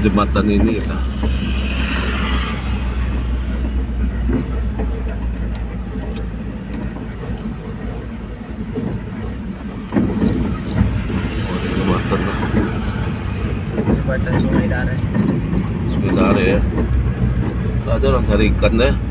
jembatan ini kita. Jembatan lah. Jembatan Sungai Dare. Sungai Dare ya. Ada orang cari ikan deh.